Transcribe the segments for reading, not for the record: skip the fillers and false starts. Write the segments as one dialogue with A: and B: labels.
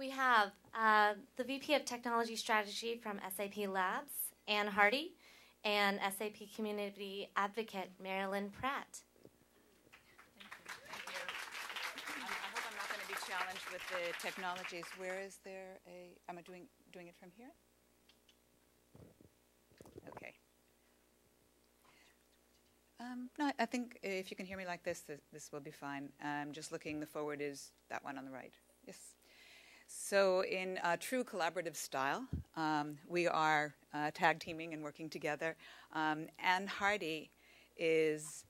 A: We have the VP of Technology Strategy from SAP Labs, Ann Hardy, and SAP Community Advocate, Marilyn Pratt.
B: Thank you. I hope I'm not going to be challenged with the technologies. Where is there a, am I doing it from here? Okay. No, I think if you can hear me like this, this will be fine. Just looking, the forward is that one on the right. Yes. So in true collaborative style, we are tag teaming and working together. Ann Hardy is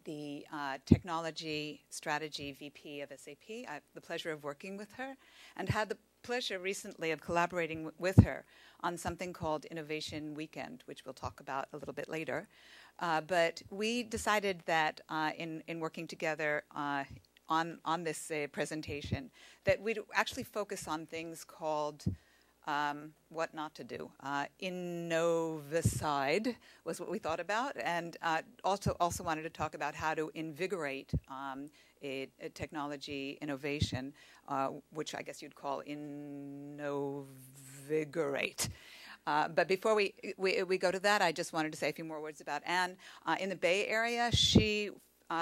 B: the Technology Strategy VP of SAP. I have the pleasure of working with her and had the pleasure recently of collaborating with her on something called Innovation Weekend, which we'll talk about a little bit later. But we decided that in working together on this presentation, that we'd actually focus on things called what not to do. Innovicide was what we thought about, and also wanted to talk about how to invigorate a technology innovation, which I guess you'd call innovigorate. But before we go to that, I just wanted to say a few more words about Ann. In the Bay Area, she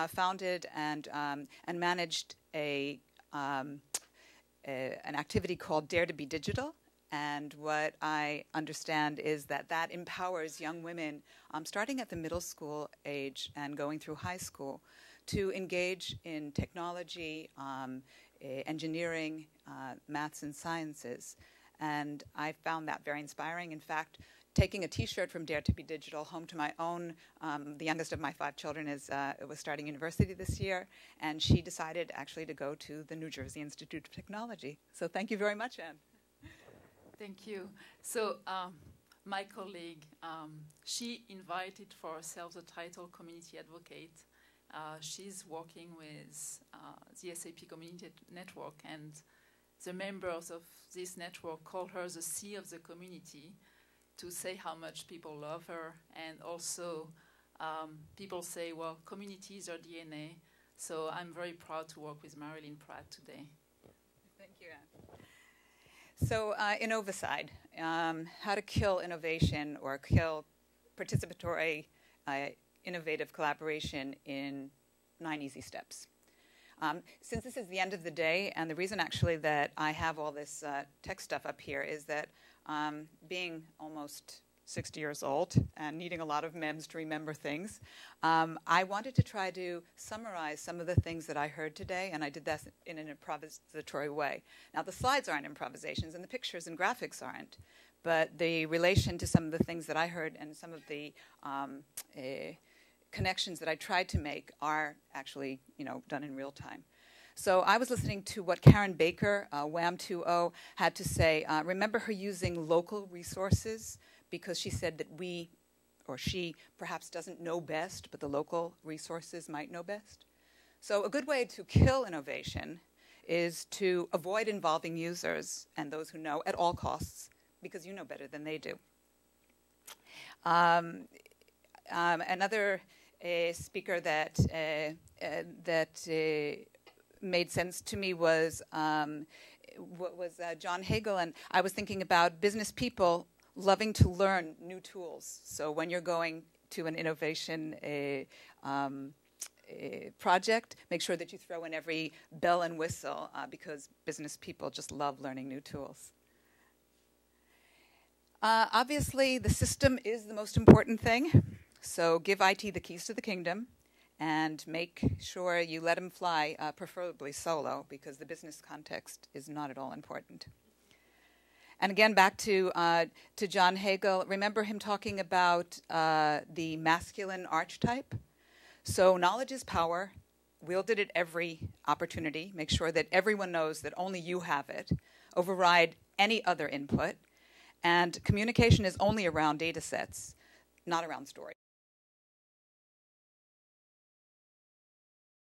B: founded and managed an activity called Dare to be Digital. And what I understand is that that empowers young women, starting at the middle school age and going through high school, to engage in technology, engineering, maths, and sciences. And I found that very inspiring. In fact, taking a T-shirt from Dare to be Digital home to my own, the youngest of my 5 children was starting university this year, and she decided actually to go to the New Jersey Institute of Technology. So thank you very much, Ann.
C: Thank you. So my colleague, she invited for herself the title Community Advocate. She's working with the SAP Community Network, and the members of this network call her the C of the community, to say how much people love her. And also people say, well, community is her DNA. So I'm very proud to work with Marilyn Pratt today.
B: Thank you, Ann. So Innovicide, how to kill innovation or kill participatory innovative collaboration in 9 easy steps. Since this is the end of the day, and the reason actually that I have all this tech stuff up here is that being almost 60 years old and needing a lot of memes to remember things, I wanted to try to summarize some of the things that I heard today, and I did that in an improvisatory way. Now, the slides aren't improvisations, and the pictures and graphics aren't, but the relation to some of the things that I heard and some of the connections that I tried to make are actually, done in real time. So I was listening to what Karen Baker, WHAM 2.0, had to say. Remember her using local resources, because she said that we, or she, perhaps doesn't know best, but the local resources might know best. So a good way to kill innovation is to avoid involving users and those who know at all costs, because you know better than they do. Another speaker that made sense to me was John Hagel, and I was thinking about business people loving to learn new tools. So when you're going to an innovation project, make sure that you throw in every bell and whistle, because business people just love learning new tools. Obviously, the system is the most important thing. So give IT the keys to the kingdom, and make sure you let them fly, preferably solo, because the business context is not at all important. And again, back to John Hagel. Remember him talking about the masculine archetype? So knowledge is power. Wielded at every opportunity. Make sure that everyone knows that only you have it. Override any other input. And communication is only around data sets, not around stories.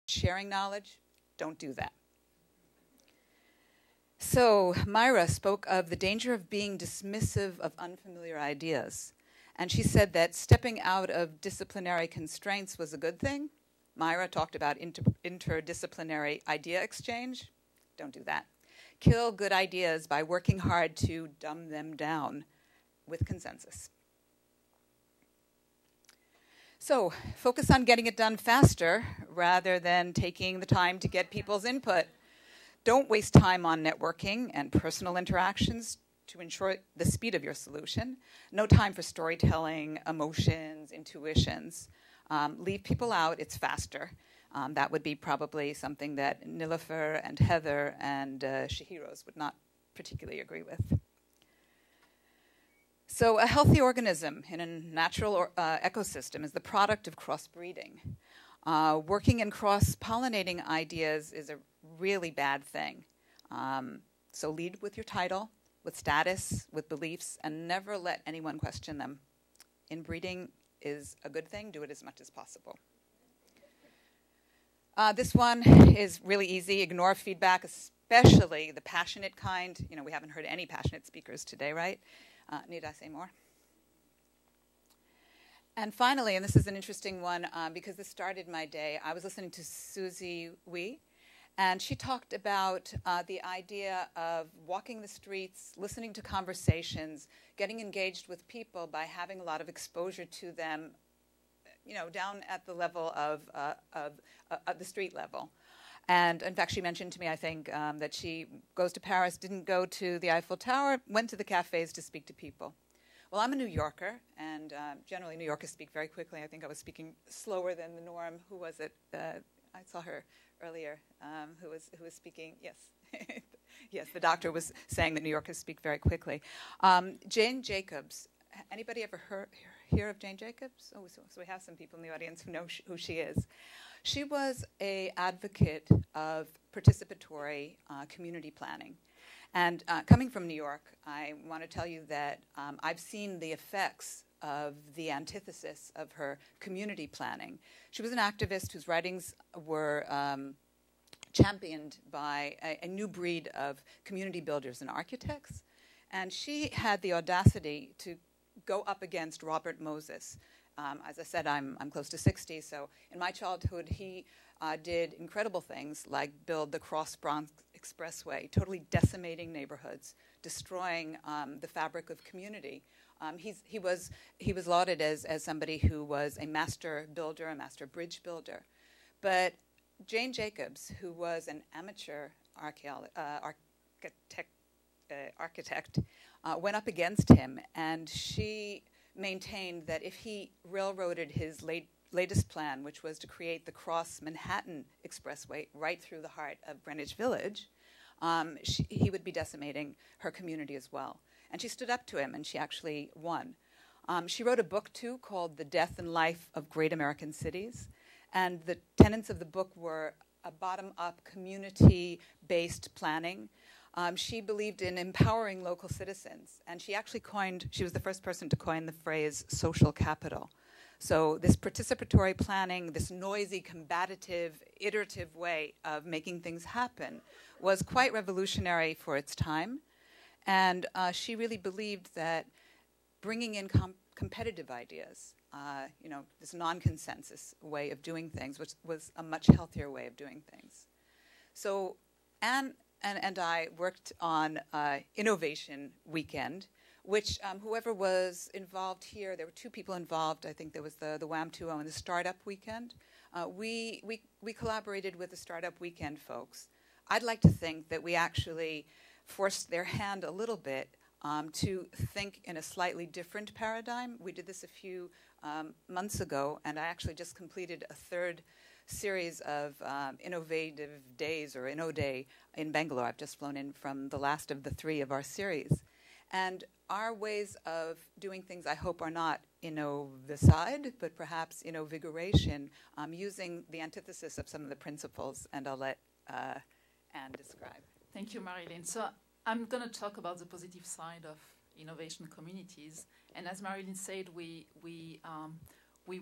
B: Sharing knowledge, don't do that. So Myra spoke of the danger of being dismissive of unfamiliar ideas. And she said that stepping out of disciplinary constraints was a good thing. Myra talked about interdisciplinary idea exchange. Don't do that. kill good ideas by working hard to dumb them down with consensus. So focus on getting it done faster rather than taking the time to get people's input. Don't waste time on networking and personal interactions to ensure the speed of your solution. No time for storytelling, emotions, intuitions. Leave people out, it's faster. That would be probably something that Nilofer and Heather and Shahiros would not particularly agree with. So a healthy organism in a natural ecosystem is the product of crossbreeding. Working and cross-pollinating ideas is a really bad thing. So lead with your title, with status, with beliefs, and never let anyone question them. Inbreeding is a good thing. Do it as much as possible. This one is really easy. Ignore feedback, especially the passionate kind. You know, we haven't heard any passionate speakers today, right? Need I say more? And finally, and this is an interesting one because this started my day, I was listening to Susie Wee, and she talked about the idea of walking the streets, listening to conversations, getting engaged with people by having a lot of exposure to them, you know, down at the level of the street level. And in fact, she mentioned to me, I think, that she goes to Paris, didn't go to the Eiffel Tower, went to the cafes to speak to people. Well, I'm a New Yorker, and generally New Yorkers speak very quickly. I think I was speaking slower than the norm. Who was it? I saw her earlier, who was speaking. Yes, yes. The doctor was saying that New Yorkers speak very quickly. Jane Jacobs. Anybody ever hear of Jane Jacobs? Oh, so we have some people in the audience who know who she is. She was an advocate of participatory community planning. And coming from New York, I want to tell you that I've seen the effects of the antithesis of her community planning. She was an activist whose writings were championed by a new breed of community builders and architects. And she had the audacity to go up against Robert Moses. As I said, I'm close to 60, so in my childhood, he did incredible things like build the Cross Bronx Expressway, totally decimating neighborhoods, destroying the fabric of community. He was lauded as somebody who was a master builder, a master bridge builder. But Jane Jacobs, who was an amateur architect, went up against him, and she maintained that if he railroaded his latest plan, which was to create the Cross Manhattan Expressway right through the heart of Greenwich Village, he would be decimating her community as well. And she stood up to him, and she actually won. She wrote a book, too, called The Death and Life of Great American Cities. And the tenets of the book were a bottom-up, community-based planning. She believed in empowering local citizens, and she was the first person to coin the phrase social capital. So this participatory planning, this noisy, combative, iterative way of making things happen was quite revolutionary for its time. And she really believed that bringing in competitive ideas, this non-consensus way of doing things, which was a much healthier way of doing things. So Anne and I worked on Innovation Weekend, which whoever was involved here, there were two people involved. I think there was the WAM2O and the Startup Weekend. We collaborated with the Startup Weekend folks. I'd like to think that we actually forced their hand a little bit to think in a slightly different paradigm. We did this a few months ago, and I actually just completed a third series of innovative days, or Inno Day, in Bangalore. I've just flown in from the last of the three of our series. And our ways of doing things, I hope, are not innovicide, but perhaps innovigoration, using the antithesis of some of the principles, and I'll let Anne describe.
C: Thank you, Marilyn. So I'm going to talk about the positive side of innovation communities. And as Marilyn said, we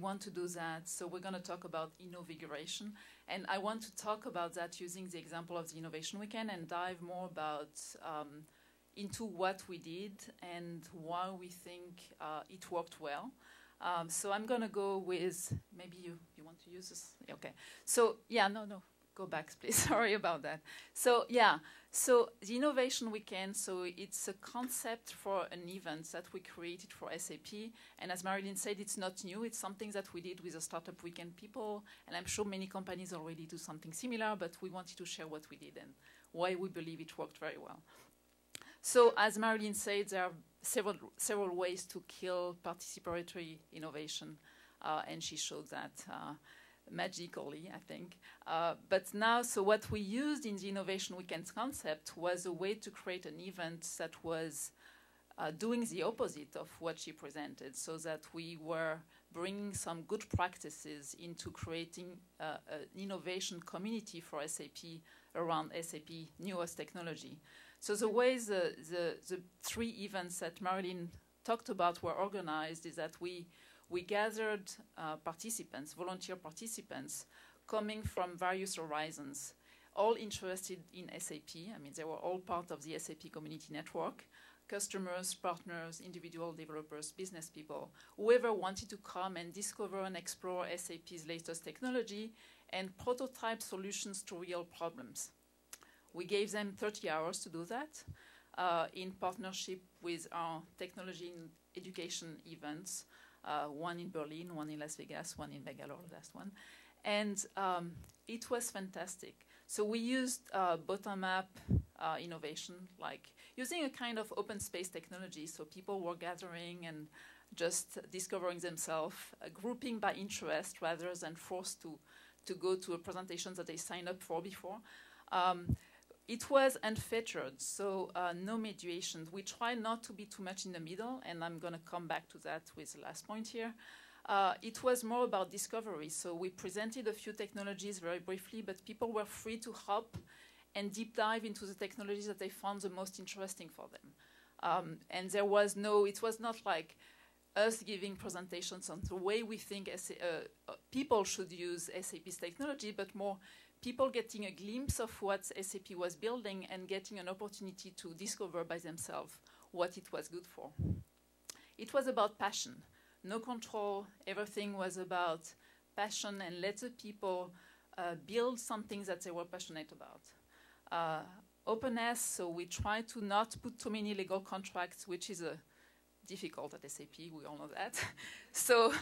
C: want to do that, so we're going to talk about innovigoration. And I want to talk about that using the example of the Innovation Weekend and dive more about into what we did and why we think it worked well. So I'm going to go with, maybe you want to use this? Okay. So, yeah, no. Go back, please. Sorry about that. So, yeah. So, the Innovation Weekend, so it's a concept for an event that we created for SAP. And as Marilyn said, it's not new. It's something that we did with the Startup Weekend people. And I'm sure many companies already do something similar, but we wanted to share what we did and why we believe it worked very well. So, as Marilyn said, there are several ways to kill participatory innovation. And she showed that magically, I think. But now, so what we used in the Innovation Weekend concept was a way to create an event that was doing the opposite of what she presented, so that we were bringing some good practices into creating an innovation community for SAP around SAP newest technology. So the ways the 3 events that Marilyn talked about were organized is that we gathered participants, volunteer participants, coming from various horizons, all interested in SAP. I mean, they were all part of the SAP community network, customers, partners, individual developers, business people, whoever wanted to come and discover and explore SAP's latest technology and prototype solutions to real problems. We gave them 30 hours to do that in partnership with our technology and education events, one in Berlin, one in Las Vegas, one in Bangalore, the last one. And it was fantastic. So we used bottom-up innovation, like using a kind of open space technology. So people were gathering and just discovering themselves, grouping by interest rather than forced to go to a presentation that they signed up for before. It was unfettered, so no mediation. We try not to be too much in the middle, and I'm going to come back to that with the last point here. It was more about discovery. So we presented a few technologies very briefly, but people were free to hop and deep dive into the technologies that they found the most interesting for them. And there was it was not like us giving presentations on the way we think people should use SAP's technology, but more people getting a glimpse of what SAP was building and getting an opportunity to discover by themselves what it was good for. It was about passion, no control. Everything was about passion and let the people build something that they were passionate about. Openness, so we try to not put too many legal contracts, which is difficult at SAP, we all know that. So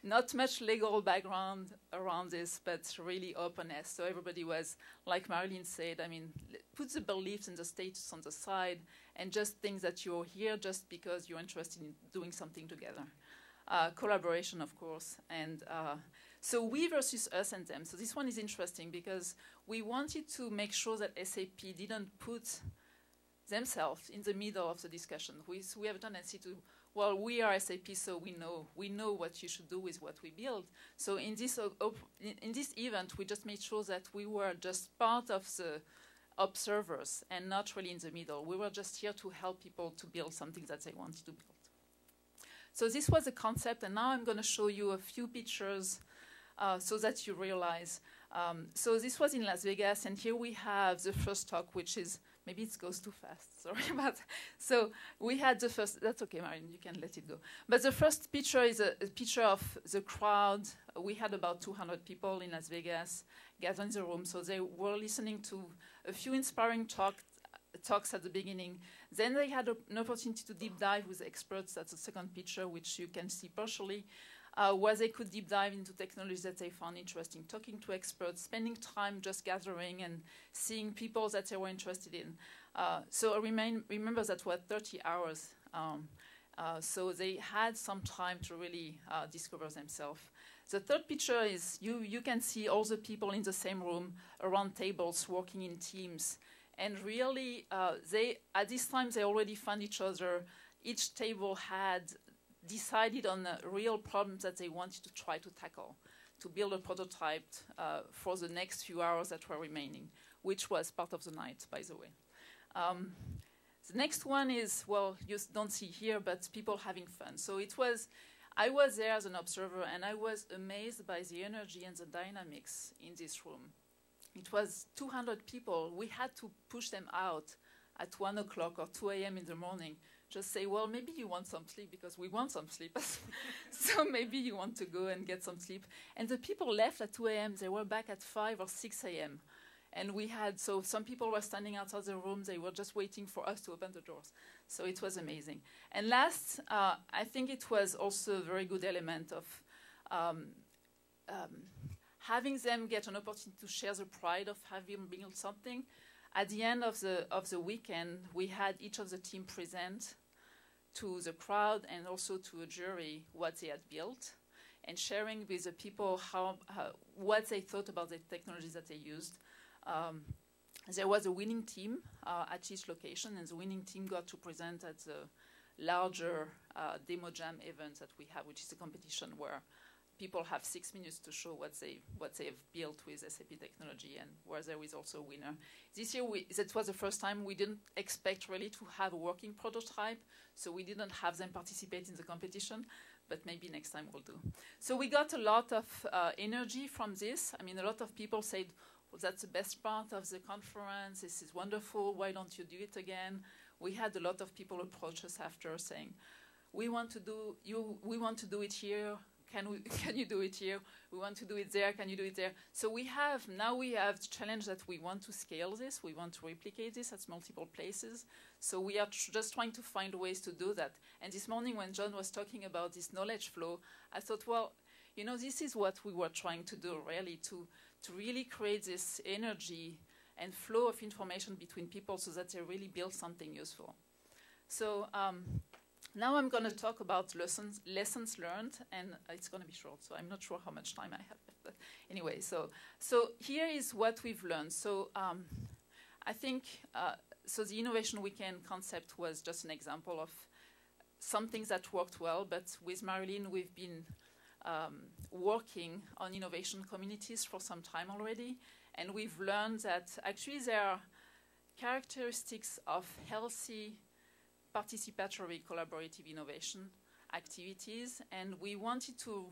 C: not much legal background around this, but really openness. So everybody was, like Marilyn said, I mean, put the beliefs and the status on the side and just think that you're here just because you're interested in doing something together. Collaboration, of course. And so we versus us and them. So this one is interesting because we wanted to make sure that SAP didn't put themselves in the middle of the discussion. We have a tendency to, well, we are SAP, so we know what you should do with what we build. So in this event, we just made sure that we were just part of the observers and not really in the middle. We were just here to help people to build something that they wanted to build. So this was the concept, and now I'm going to show you a few pictures so that you realize. So this was in Las Vegas, and here we have the first talk, which is, maybe it goes too fast, sorry about that. So we had the first, that's okay, Marilyn, you can let it go. But the first picture is a picture of the crowd. We had about 200 people in Las Vegas gathered in the room, so they were listening to a few inspiring talks at the beginning. Then they had an opportunity to deep dive with experts. That's the second picture, which you can see partially, where they could deep dive into technologies that they found interesting, talking to experts, spending time just gathering and seeing people that they were interested in. So remember that were 30 hours. So they had some time to really discover themselves. The third picture is you can see all the people in the same room around tables working in teams. And really, at this time, they already found each other. Each table had decided on a real problem that they wanted to try to tackle, to build a prototype for the next few hours that were remaining, which was part of the night, by the way. The next one is, well, you don't see here, but people having fun. So I was there as an observer, and I was amazed by the energy and the dynamics in this room. It was 200 people. We had to push them out at 1 o'clock or 2 a.m. in the morning. Just say, well, maybe you want some sleep because we want some sleep. So maybe you want to go and get some sleep. And the people left at 2 a.m. They were back at 5 or 6 a.m. And we had, so some people were standing outside the room, they were just waiting for us to open the doors. So it was amazing. And last, I think it was also a very good element of having them get an opportunity to share the pride of having built something. At the end of the weekend, we had each of the team present to the crowd and also to a jury what they had built, and sharing with the people what they thought about the technologies that they used. There was a winning team at each location, and the winning team got to present at the larger demo jam event that we have, which is a competition where people have 6 minutes to show what they've built with SAP technology, and where there is also a winner. This year, that was the first time we didn't expect really to have a working prototype, so we didn't have them participate in the competition, but maybe next time we'll do. So we got a lot of energy from this. I mean, a lot of people said, well, that's the best part of the conference, this is wonderful, why don't you do it again? We had a lot of people approach us after saying, we want to do it here. Can you do it here? We want to do it there. Can you do it there? So now we have the challenge that we want to scale this. We want to replicate this at multiple places. So we are just trying to find ways to do that. And this morning when John was talking about this knowledge flow, I thought, well, you know, this is what we were trying to do, really, to really create this energy and flow of information between people so that they really build something useful. So now I'm going to talk about lessons learned, and it's going to be short, so I'm not sure how much time I have left. But anyway, so here is what we've learned. So I think, so the Innovation Weekend concept was just an example of some things that worked well, but with Marilyn, we've been working on innovation communities for some time already, and we've learned that actually there are characteristics of healthy participatory collaborative innovation activities, and we wanted to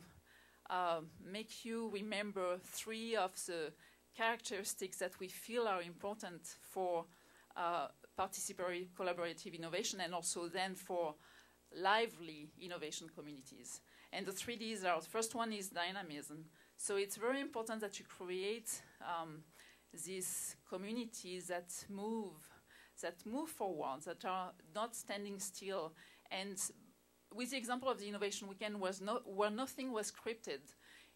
C: make you remember 3 of the characteristics that we feel are important for participatory collaborative innovation, and also then for lively innovation communities. And the 3 Ds are, the first one is dynamism. So it's very important that you create these communities that move forward, that are not standing still. And with the example of the Innovation Weekend, where nothing was scripted,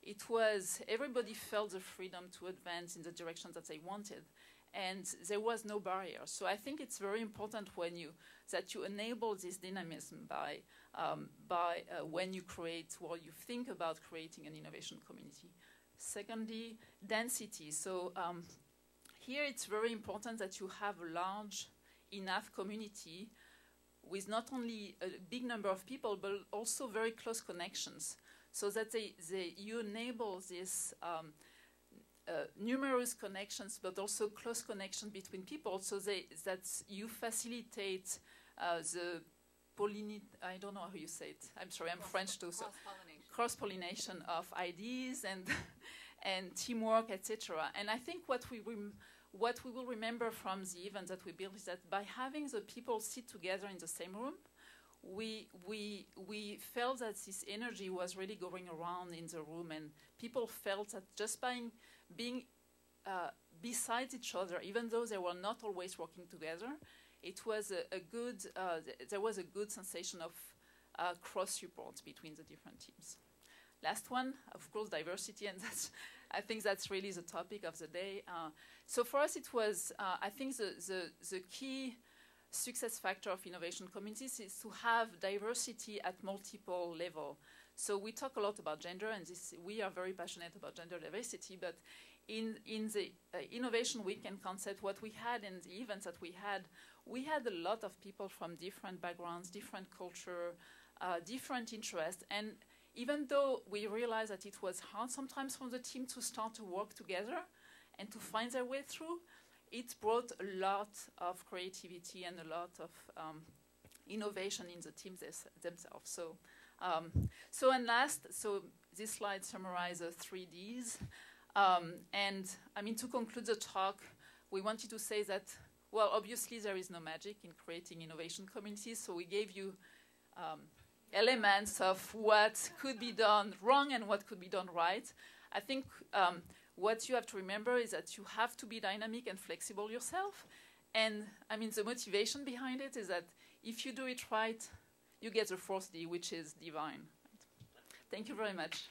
C: it was everybody felt the freedom to advance in the direction that they wanted, and there was no barrier. So I think it's very important that you enable this dynamism by when you think about creating an innovation community. Secondly, density. So here it's very important that you have a large enough community with not only a big number of people, but also very close connections, so that you enable this numerous connections, but also close connection between people, so that you facilitate the I don't know how you say it. I'm sorry, I'm French too. So cross-pollination of ideas and teamwork, etc. And I think what we will remember from the event that we built is that by having the people sit together in the same room, we felt that this energy was really going around in the room, and people felt that just by being beside each other, even though they were not always working together, it was there was a good sensation of cross-support between the different teams. Last one, of course, diversity, and I think that's really the topic of the day. So for us, it was, I think the key success factor of innovation communities is to have diversity at multiple levels. So we talk a lot about gender, and we are very passionate about gender diversity, but in the Innovation Weekend concept, what we had in the events that we had a lot of people from different backgrounds, different culture, different interests, and even though we realized that it was hard sometimes for the team to start to work together and to find their way through, it brought a lot of creativity and a lot of innovation in the teams themselves. So and last, so this slide summarizes 3 Ds. And I mean, to conclude the talk, we wanted to say that, well, obviously there is no magic in creating innovation communities, so we gave you elements of what could be done wrong and what could be done right. I think what you have to remember is that you have to be dynamic and flexible yourself. And I mean, the motivation behind it is that if you do it right, you get the fourth D, which is divine. Thank you very much.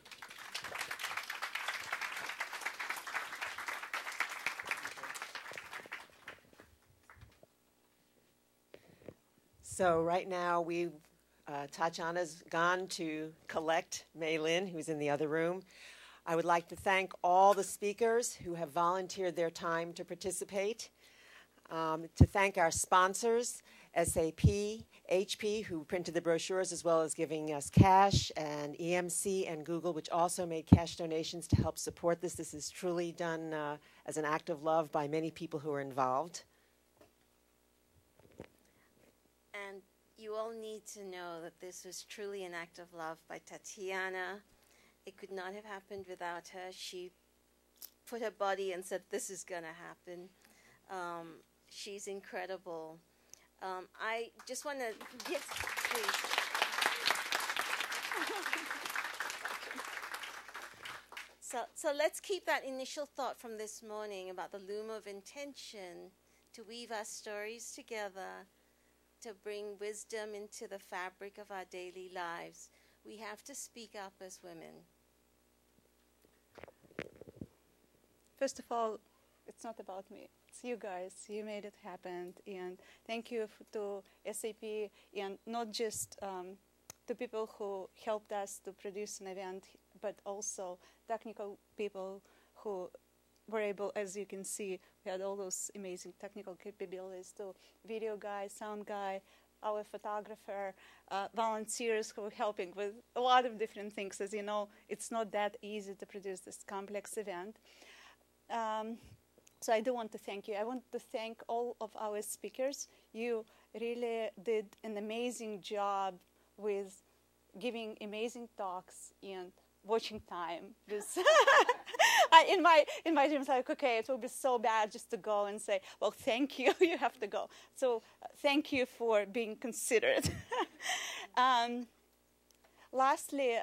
D: So right now, Tatjana's gone to collect Maylin, who's in the other room. I would like to thank all the speakers who have volunteered their time to participate, to thank our sponsors, SAP, HP, who printed the brochures, as well as giving us cash, and EMC and Google, which also made cash donations to help support this. This is truly done as an act of love by many people who are involved.
E: And you all need to know that this was truly an act of love by Tatiana. It could not have happened without her. She put her body and said, this is going to happen. She's incredible. I just want to, yes, please. So let's keep that initial thought from this morning about the loom of intention to weave our stories together, to bring wisdom into the fabric of our daily lives. We have to speak up as women.
F: First of all, it's not about me. It's you guys. You made it happen. And thank you to SAP, and not just to people who helped us to produce an event, but also technical people who were able, as you can see, we had all those amazing technical capabilities, to video guy, sound guy, our photographer, volunteers who were helping with a lot of different things. As you know, it's not that easy to produce this complex event. So I do want to thank you. I want to thank all of our speakers. You really did an amazing job with giving amazing talks and watching time. In my dreams, like, okay, it will be so bad just to go and say, well, thank you, you have to go. So thank you for being considerate. Lastly,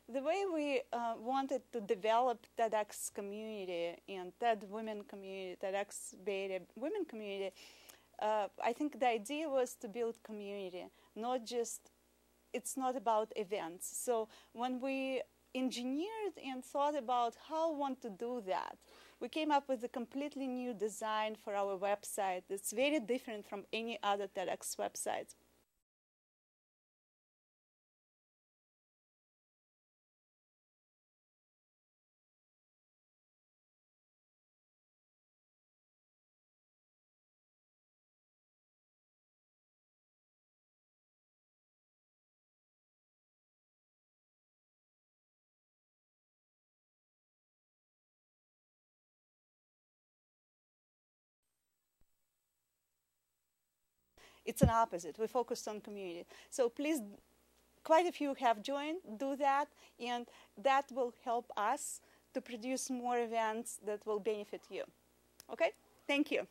F: the way we wanted to develop TEDx community and TED women community, TEDxBayArea women community, I think the idea was to build community, not just, it's not about events. So when we engineered and thought about how we want to do that, we came up with a completely new design for our website that's very different from any other TEDx website. It's an opposite. We focused on community. So please, quite a few have joined, do that, and that will help us to produce more events that will benefit you. Okay? Thank you.